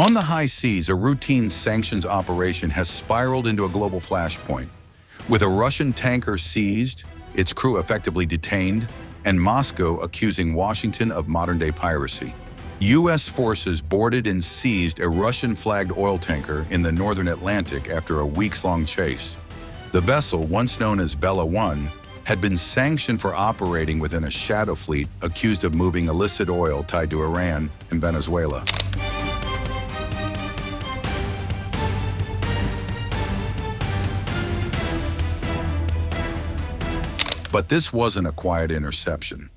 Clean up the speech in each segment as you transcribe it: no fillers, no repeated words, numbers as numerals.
On the high seas, a routine sanctions operation has spiraled into a global flashpoint, with a Russian tanker seized, its crew effectively detained, and Moscow accusing Washington of modern-day piracy. U.S. forces boarded and seized a Russian-flagged oil tanker in the northern Atlantic after a weeks-long chase. The vessel, once known as Bella 1, had been sanctioned for operating within a shadow fleet accused of moving illicit oil tied to Iran and Venezuela. But this wasn't a quiet interception.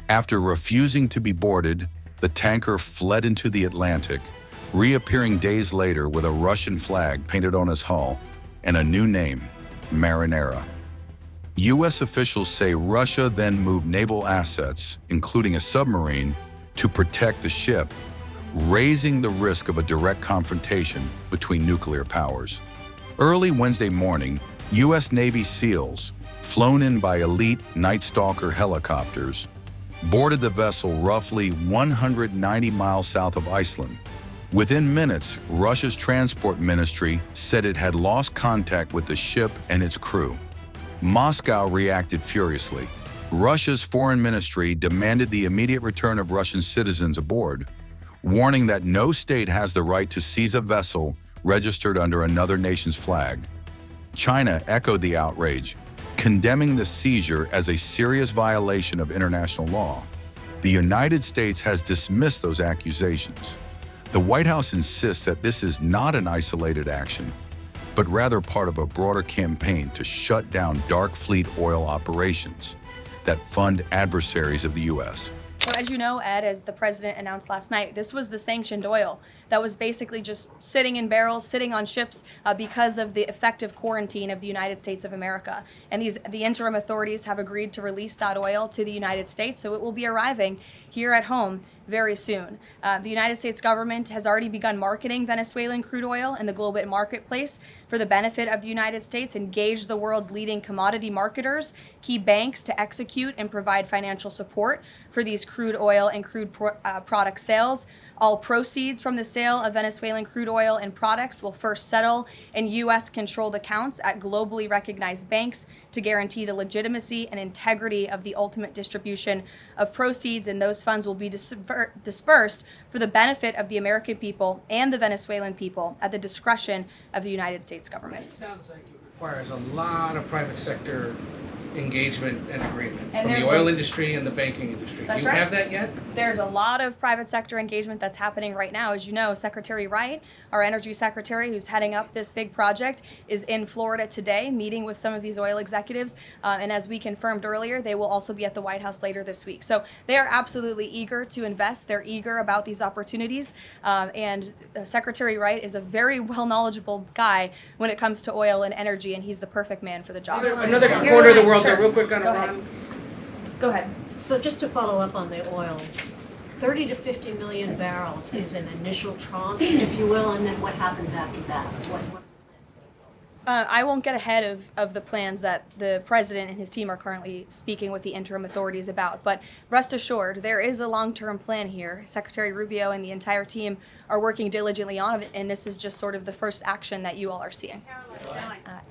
After refusing to be boarded, the tanker fled into the Atlantic, reappearing days later with a Russian flag painted on its hull and a new name, Marinera. U.S. officials say Russia then moved naval assets, including a submarine, to protect the ship, raising the risk of a direct confrontation between nuclear powers. Early Wednesday morning, U.S. Navy SEALs, flown in by elite Night Stalker helicopters, boarded the vessel roughly 190 miles south of Iceland. Within minutes, Russia's transport ministry said it had lost contact with the ship and its crew. Moscow reacted furiously. Russia's foreign ministry demanded the immediate return of Russian citizens aboard, warning that no state has the right to seize a vessel registered under another nation's flag. China echoed the outrage, condemning the seizure as a serious violation of international law. The United States has dismissed those accusations. The White House insists that this is not an isolated action, but rather part of a broader campaign to shut down dark fleet oil operations that fund adversaries of the U.S. So as you know, Ed, as the president announced last night, this was the sanctioned oil that was basically just sitting in barrels, sitting on ships because of the effective quarantine of the United States of America. And the interim authorities have agreed to release that oil to the United States, so it will be arriving here at home very soon. The United States government has already begun marketing Venezuelan crude oil in the global marketplace for the benefit of the United States, engaged the world's leading commodity marketers, key banks to execute and provide financial support for these crude oil and crude product sales. All proceeds from the sale of Venezuelan crude oil and products will first settle in U.S.-controlled accounts at globally recognized banks to guarantee the legitimacy and integrity of the ultimate distribution of proceeds, and those funds will be dispersed for the benefit of the American people and the Venezuelan people at the discretion of the United States government. It sounds like it requires a lot of private sector engagement and agreement And from the oil industry and the banking industry. Do you have that yet? There's a lot of private sector engagement that's happening right now. As you know, Secretary Wright, our energy secretary who's heading up this big project, is in Florida today meeting with some of these oil executives. And as we confirmed earlier, they will also be at the White House later this week. So they are absolutely eager to invest. They're eager about these opportunities. And Secretary Wright is a very well knowledgeable guy when it comes to oil and energy, and he's the perfect man for the job. Another corner of the world, Sure. real quick on Go Iran. ahead. Go ahead. So just to follow up on the oil, 30 to 50 million barrels is an initial tranche, if you will, and then what happens after that? What I won't get ahead of the plans that the president and his team are currently speaking with the interim authorities about, but rest assured, there is a long-term plan here. Secretary Rubio and the entire team are working diligently on it, and this is just sort of the first action that you all are seeing.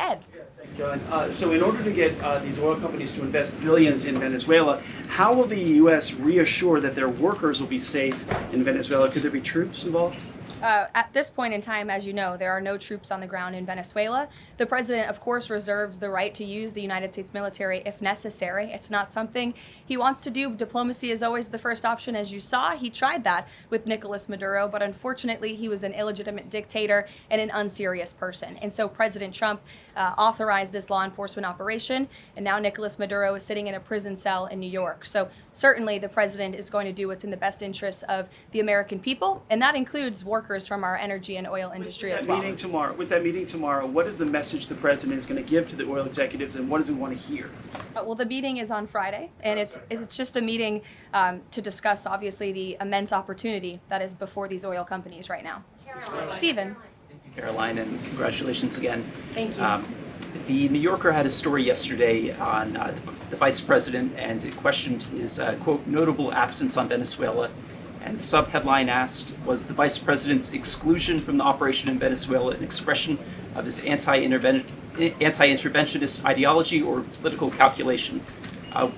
Ed. Thanks, Caroline. So in order to get these oil companies to invest billions in Venezuela, how will the U.S. reassure that their workers will be safe in Venezuela? Could there be troops involved? At this point in time, as you know, there are no troops on the ground in Venezuela. The president, of course, reserves the right to use the United States military if necessary. It's not something he wants to do. Diplomacy is always the first option. As you saw, he tried that with Nicolas Maduro, but unfortunately, he was an illegitimate dictator and an unserious person. And so President Trump authorized this law enforcement operation, and now Nicolas Maduro is sitting in a prison cell in New York. So certainly the president is going to do what's in the best interests of the American people, and that includes workers from our energy and oil industry as well. With that meeting tomorrow, what is the message the president is going to give to the oil executives, and what does he want to hear? Well, the meeting is on Friday, and it's just a meeting to discuss, obviously, the immense opportunity that is before these oil companies right now. Stephen. Thank you, Caroline, and congratulations again. Thank you. The New Yorker had a story yesterday on the vice president, and it questioned his, quote, notable absence on Venezuela. And the subheadline asked, was the vice president's exclusion from the operation in Venezuela an expression of his anti-interventionist ideology or political calculation?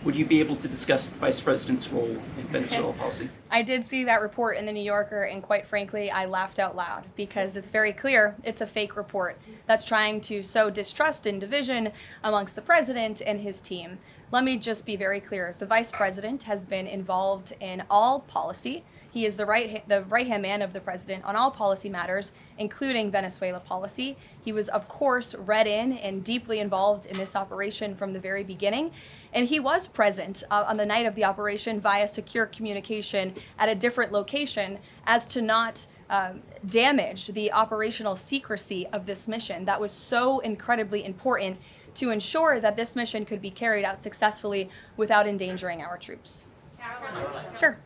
Would you be able to discuss the vice president's role in Venezuela policy? I did see that report in the New Yorker, and quite frankly, I laughed out loud because it's very clear it's a fake report that's trying to sow distrust and division amongst the president and his team. Let me just be very clear. The vice president has been involved in all policy. He is the right-hand man of the president on all policy matters, including Venezuela policy. He was, of course, read in and deeply involved in this operation from the very beginning. And he was present on the night of the operation via secure communication at a different location as to not damage the operational secrecy of this mission that was so incredibly important to ensure that this mission could be carried out successfully without endangering our troops. Sure.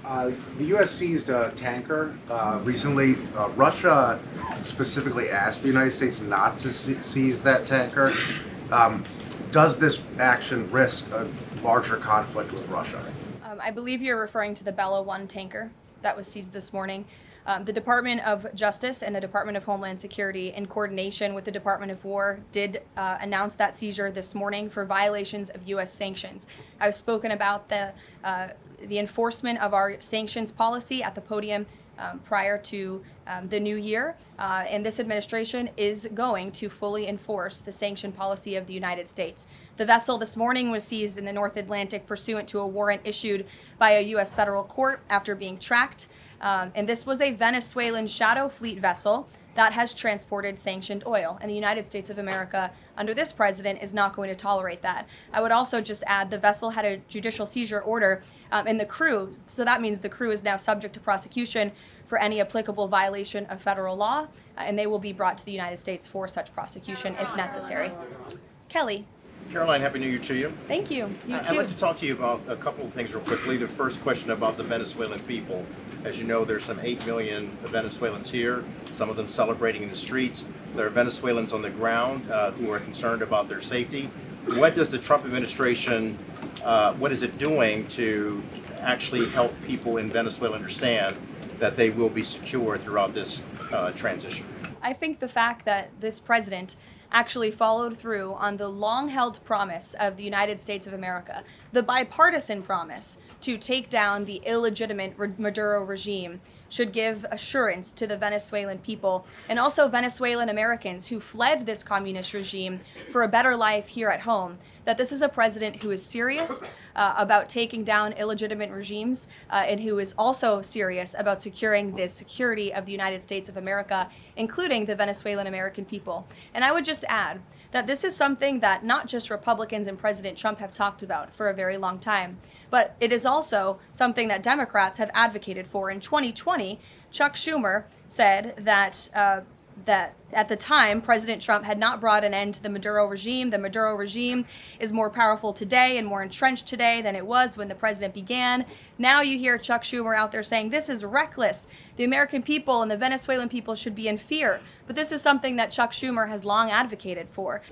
The U.S. seized a tanker recently. Russia specifically asked the United States not to seize that tanker. Does this action risk a larger conflict with Russia? I believe you're referring to the Bella 1 tanker that was seized this morning. The Department of Justice and the Department of Homeland Security, in coordination with the Department of War, did announce that seizure this morning for violations of U.S. sanctions. I've spoken about the enforcement of our sanctions policy at the podium prior to the new year, and this administration is going to fully enforce the sanction policy of the United States. The vessel this morning was seized in the North Atlantic pursuant to a warrant issued by a U.S. federal court after being tracked, and this was a Venezuelan shadow fleet vessel that has transported sanctioned oil, and the United States of America, under this president, is not going to tolerate that. I would also just add the vessel had a judicial seizure order in the crew, so that means the crew is now subject to prosecution for any applicable violation of federal law, and they will be brought to the United States for such prosecution if necessary. Kelly. Caroline, Happy New Year to you. Thank you. You I'd too. like to talk to you about a couple of things real quickly. The first question about the Venezuelan people. As you know, there's some 8 million Venezuelans here, some of them celebrating in the streets. There are Venezuelans on the ground who are concerned about their safety. What does the Trump administration, what is it doing to actually help people in Venezuela understand that they will be secure throughout this transition? I think the fact that this president actually followed through on the long-held promise of the United States of America, the bipartisan promise to take down the illegitimate Maduro regime, should give assurance to the Venezuelan people and also Venezuelan Americans who fled this communist regime for a better life here at home, that this is a president who is serious about taking down illegitimate regimes and who is also serious about securing the security of the United States of America, including the Venezuelan American people. And I would just add that this is something that not just Republicans and President Trump have talked about for a very long time, but it is also something that Democrats have advocated for. In 2020, Chuck Schumer said that at the time, President Trump had not brought an end to the Maduro regime. The Maduro regime is more powerful today and more entrenched today than it was when the president began. Now you hear Chuck Schumer out there saying this is reckless. The American people and the Venezuelan people should be in fear. But this is something that Chuck Schumer has long advocated for.